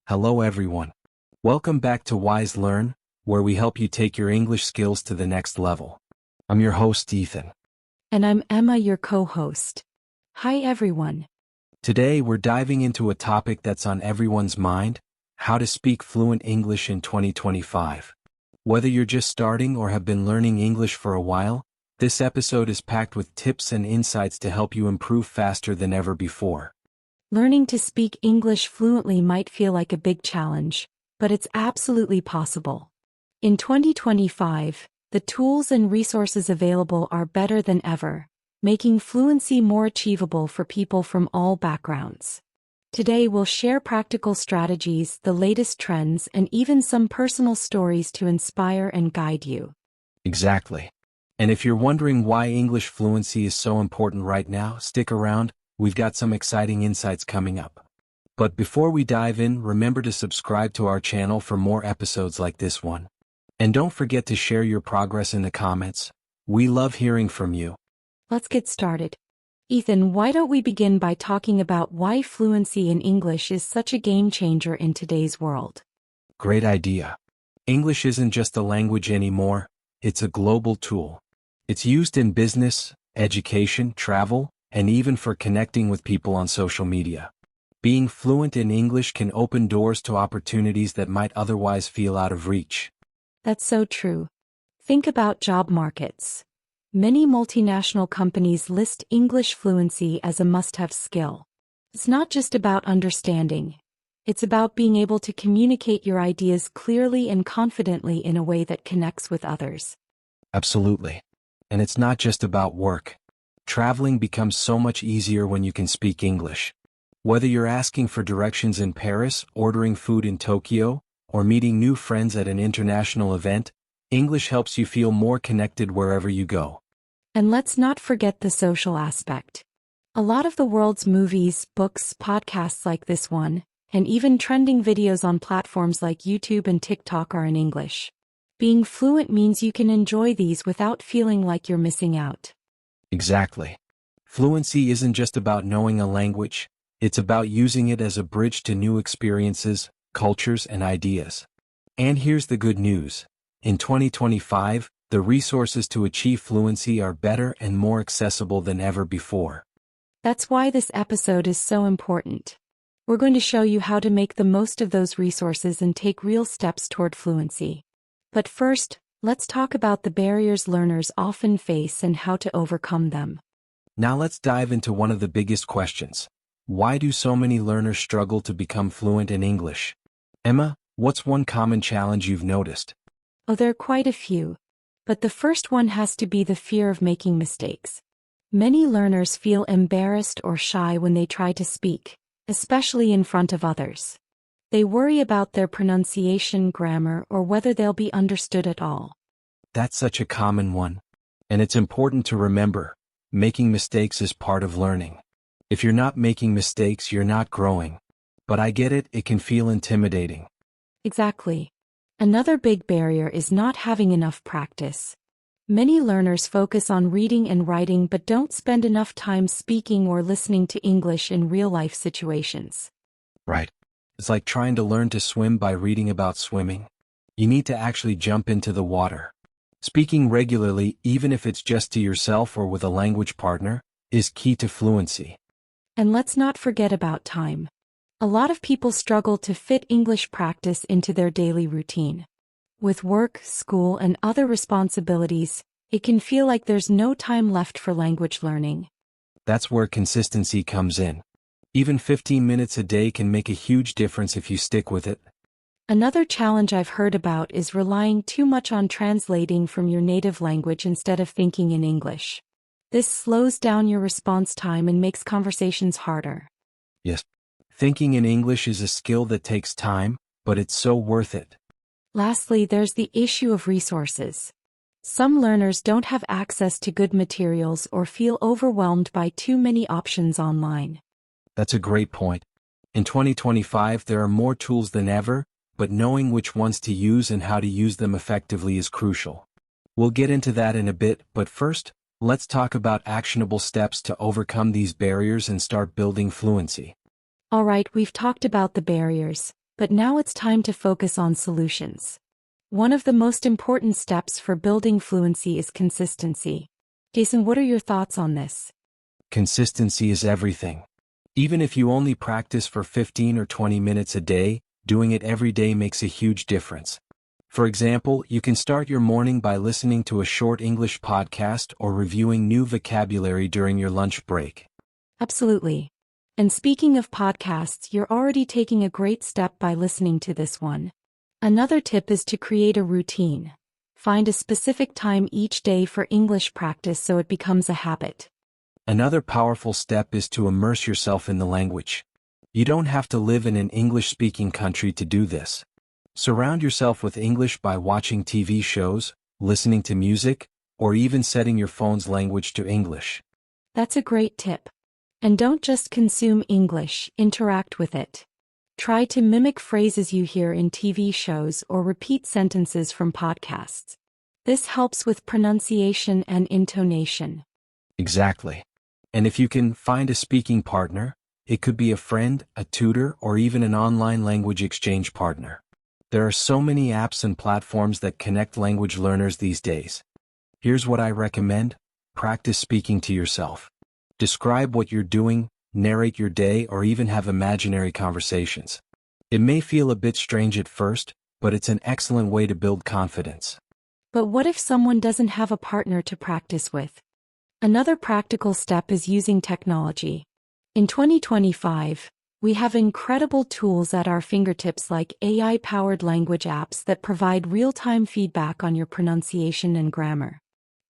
Hello everyone. Welcome back to Wise Learn, where we help you take your English skills to the next level. I'm your host, Ethan. And I'm Emma, your co-host. Hi everyone. Today we're diving into a topic that's on everyone's mind: how to speak fluent English in 2025. Whether you're just starting or have been learning English for a while, this episode is packed with tips and insights to help you improve faster than ever before. Learning to speak English fluently might feel like a big challenge, but it's absolutely possible. In 2025, the tools and resources available are better than ever, making fluency more achievable for people from all backgrounds. Today we'll share practical strategies, the latest trends, and even some personal stories to inspire and guide you. Exactly. And if you're wondering why English fluency is so important right now, stick around. We've got some exciting insights coming up. But before we dive in, remember to subscribe to our channel for more episodes like this one. And don't forget to share your progress in the comments. We love hearing from you. Let's get started. Ethan, why don't we begin by talking about why fluency in English is such a game changer in today's world? Great idea. English isn't just a language anymore, it's a global tool. It's used in business, education, travel, and even for connecting with people on social media. Being fluent in English can open doors to opportunities that might otherwise feel out of reach. That's so true. Think about job markets. Many multinational companies list English fluency as a must-have skill. It's not just about understanding. It's about being able to communicate your ideas clearly and confidently in a way that connects with others. Absolutely. And it's not just about work. Traveling becomes so much easier when you can speak English. Whether you're asking for directions in Paris, ordering food in Tokyo, or meeting new friends at an international event, English helps you feel more connected wherever you go. And let's not forget the social aspect. A lot of the world's movies, books, podcasts like this one, and even trending videos on platforms like YouTube and TikTok are in English. Being fluent means you can enjoy these without feeling like you're missing out. Exactly. Fluency isn't just about knowing a language, it's about using it as a bridge to new experiences, cultures, and ideas. And here's the good news. In 2025, the resources to achieve fluency are better and more accessible than ever before. That's why this episode is so important. We're going to show you how to make the most of those resources and take real steps toward fluency. But first, let's talk about the barriers learners often face and how to overcome them. Now let's dive into one of the biggest questions. Why do so many learners struggle to become fluent in English? Emma, what's one common challenge you've noticed? Oh, there are quite a few. But the first one has to be the fear of making mistakes. Many learners feel embarrassed or shy when they try to speak, especially in front of others. They worry about their pronunciation, grammar, or whether they'll be understood at all. That's such a common one. And it's important to remember, making mistakes is part of learning. If you're not making mistakes, you're not growing. But I get it, it can feel intimidating. Exactly. Another big barrier is not having enough practice. Many learners focus on reading and writing but don't spend enough time speaking or listening to English in real-life situations. Right. It's like trying to learn to swim by reading about swimming. You need to actually jump into the water. Speaking regularly, even if it's just to yourself or with a language partner, is key to fluency. And let's not forget about time. A lot of people struggle to fit English practice into their daily routine. With work, school, and other responsibilities, it can feel like there's no time left for language learning. That's where consistency comes in. Even 15 minutes a day can make a huge difference if you stick with it. Another challenge I've heard about is relying too much on translating from your native language instead of thinking in English. This slows down your response time and makes conversations harder. Yes. Thinking in English is a skill that takes time, but it's so worth it. Lastly, there's the issue of resources. Some learners don't have access to good materials or feel overwhelmed by too many options online. That's a great point. In 2025, there are more tools than ever, but knowing which ones to use and how to use them effectively is crucial. We'll get into that in a bit, but first, let's talk about actionable steps to overcome these barriers and start building fluency. Alright, we've talked about the barriers, But now it's time to focus on solutions. One of the most important steps for building fluency is consistency. Jason, what are your thoughts on this? Consistency is everything. Even if you only practice for 15 or 20 minutes a day, doing it every day makes a huge difference. For example, you can start your morning by listening to a short English podcast or reviewing new vocabulary during your lunch break. Absolutely. And speaking of podcasts, you're already taking a great step by listening to this one. Another tip is to create a routine. Find a specific time each day for English practice so it becomes a habit. Another powerful step is to immerse yourself in the language. You don't have to live in an English-speaking country to do this. Surround yourself with English by watching TV shows, listening to music, or even setting your phone's language to English. That's a great tip. And don't just consume English, interact with it. Try to mimic phrases you hear in TV shows or repeat sentences from podcasts. This helps with pronunciation and intonation. Exactly. And if you can find a speaking partner, it could be a friend, a tutor, or even an online language exchange partner. There are so many apps and platforms that connect language learners these days. Here's what I recommend: practice speaking to yourself. Describe what you're doing, narrate your day, or even have imaginary conversations. It may feel a bit strange at first, but it's an excellent way to build confidence. But what if someone doesn't have a partner to practice with? Another practical step is using technology. In 2025, we have incredible tools at our fingertips like AI-powered language apps that provide real-time feedback on your pronunciation and grammar.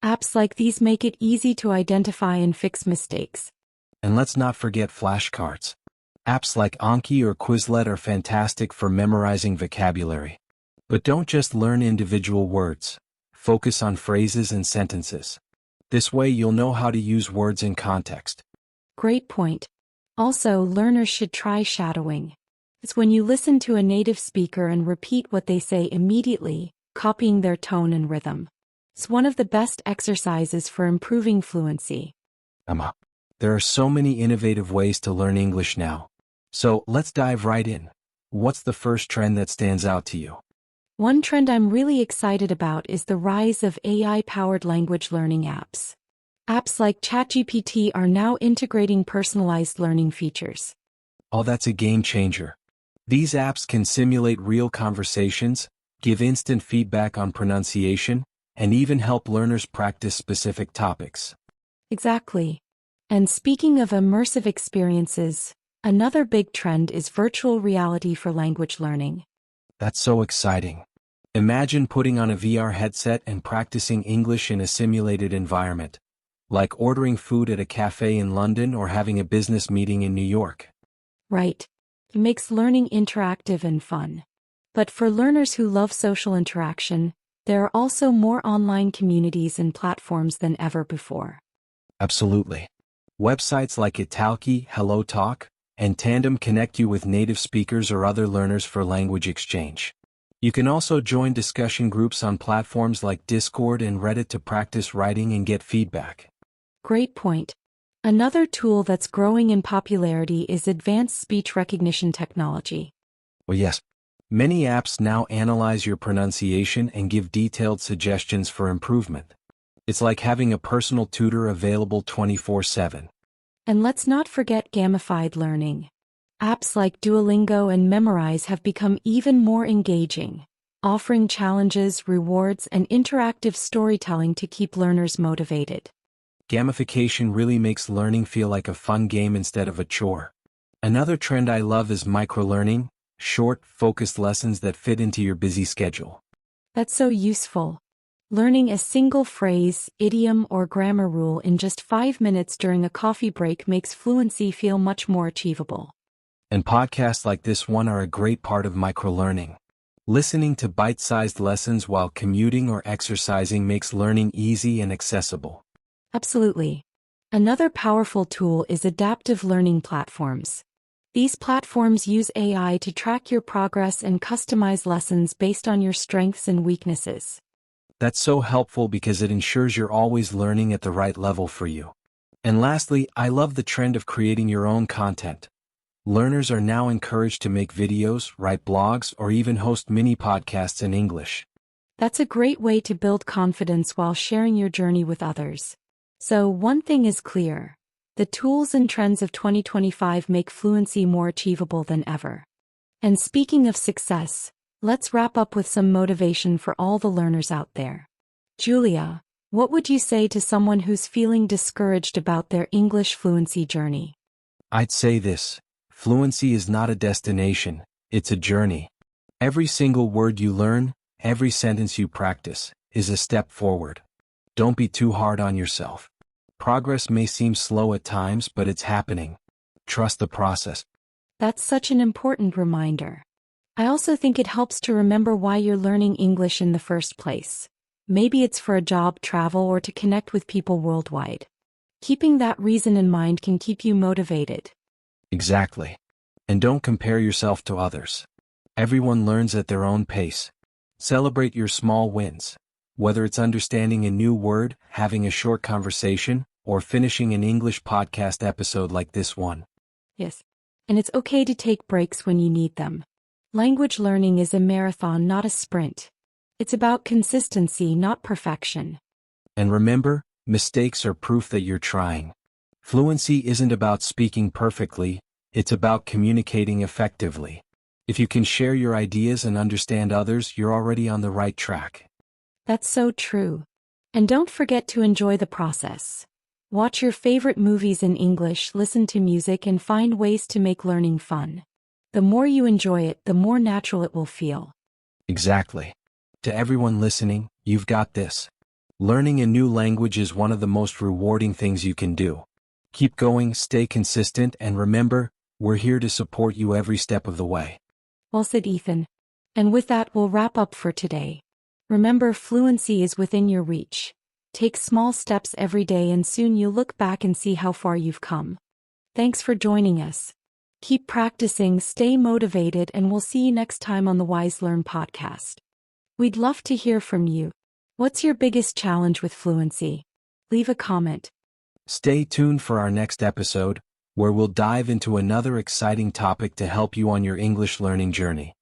Apps like these make it easy to identify and fix mistakes. And let's not forget flashcards. Apps like Anki or Quizlet are fantastic for memorizing vocabulary. But don't just learn individual words. Focus on phrases and sentences. This way you'll know how to use words in context. Great point. Also, learners should try shadowing. It's when you listen to a native speaker and repeat what they say immediately, copying their tone and rhythm. It's one of the best exercises for improving fluency. There are so many innovative ways to learn English now. So let's dive right in. What's the first trend that stands out to you? One trend I'm really excited about is the rise of AI-powered language learning apps. Apps like ChatGPT are now integrating personalized learning features. Oh, that's a game changer. These apps can simulate real conversations, give instant feedback on pronunciation, and even help learners practice specific topics. Exactly. And speaking of immersive experiences, another big trend is virtual reality for language learning. That's so exciting. Imagine putting on a VR headset and practicing English in a simulated environment, like ordering food at a cafe in London or having a business meeting in New York. Right. It makes learning interactive and fun. But for learners who love social interaction, there are also more online communities and platforms than ever before. Absolutely. Websites like Italki, HelloTalk, and Tandem connect you with native speakers or other learners for language exchange. You can also join discussion groups on platforms like Discord and Reddit to practice writing and get feedback. Great point. Another tool that's growing in popularity is advanced speech recognition technology. Well, yes. Many apps now analyze your pronunciation and give detailed suggestions for improvement. It's like having a personal tutor available 24/7. And let's not forget gamified learning. Apps like Duolingo and Memrise have become even more engaging, offering challenges, rewards, and interactive storytelling to keep learners motivated. Gamification really makes learning feel like a fun game instead of a chore. Another trend I love is microlearning, short, focused lessons that fit into your busy schedule. That's so useful. Learning a single phrase, idiom, or grammar rule in just 5 minutes during a coffee break makes fluency feel much more achievable. And podcasts like this one are a great part of microlearning. Listening to bite-sized lessons while commuting or exercising makes learning easy and accessible. Absolutely. Another powerful tool is adaptive learning platforms. These platforms use AI to track your progress and customize lessons based on your strengths and weaknesses. That's so helpful because it ensures you're always learning at the right level for you. And lastly, I love the trend of creating your own content. Learners are now encouraged to make videos, write blogs, or even host mini podcasts in English. That's a great way to build confidence while sharing your journey with others. So, one thing is clear. The tools and trends of 2025 make fluency more achievable than ever. And speaking of success, let's wrap up with some motivation for all the learners out there. Julia, what would you say to someone who's feeling discouraged about their English fluency journey? I'd say this: fluency is not a destination, it's a journey. Every single word you learn, every sentence you practice, is a step forward. Don't be too hard on yourself. Progress may seem slow at times, but it's happening. Trust the process. That's such an important reminder. I also think it helps to remember why you're learning English in the first place. Maybe it's for a job, travel, or to connect with people worldwide. Keeping that reason in mind can keep you motivated. Exactly. And don't compare yourself to others. Everyone learns at their own pace. Celebrate your small wins. Whether it's understanding a new word, having a short conversation, or finishing an English podcast episode like this one. Yes. And it's okay to take breaks when you need them. Language learning is a marathon, not a sprint. It's about consistency, not perfection. And remember, mistakes are proof that you're trying. Fluency isn't about speaking perfectly, it's about communicating effectively. If you can share your ideas and understand others, you're already on the right track. That's so true. And don't forget to enjoy the process. Watch your favorite movies in English, listen to music, and find ways to make learning fun. The more you enjoy it, the more natural it will feel. Exactly. To everyone listening, you've got this. Learning a new language is one of the most rewarding things you can do. Keep going, stay consistent, and remember, we're here to support you every step of the way. Well said, Ethan. And with that, we'll wrap up for today. Remember, fluency is within your reach. Take small steps every day, and soon you'll look back and see how far you've come. Thanks for joining us. Keep practicing, stay motivated, and we'll see you next time on the Wise Learn podcast. We'd love to hear from you. What's your biggest challenge with fluency? Leave a comment. Stay tuned for our next episode, where we'll dive into another exciting topic to help you on your English learning journey.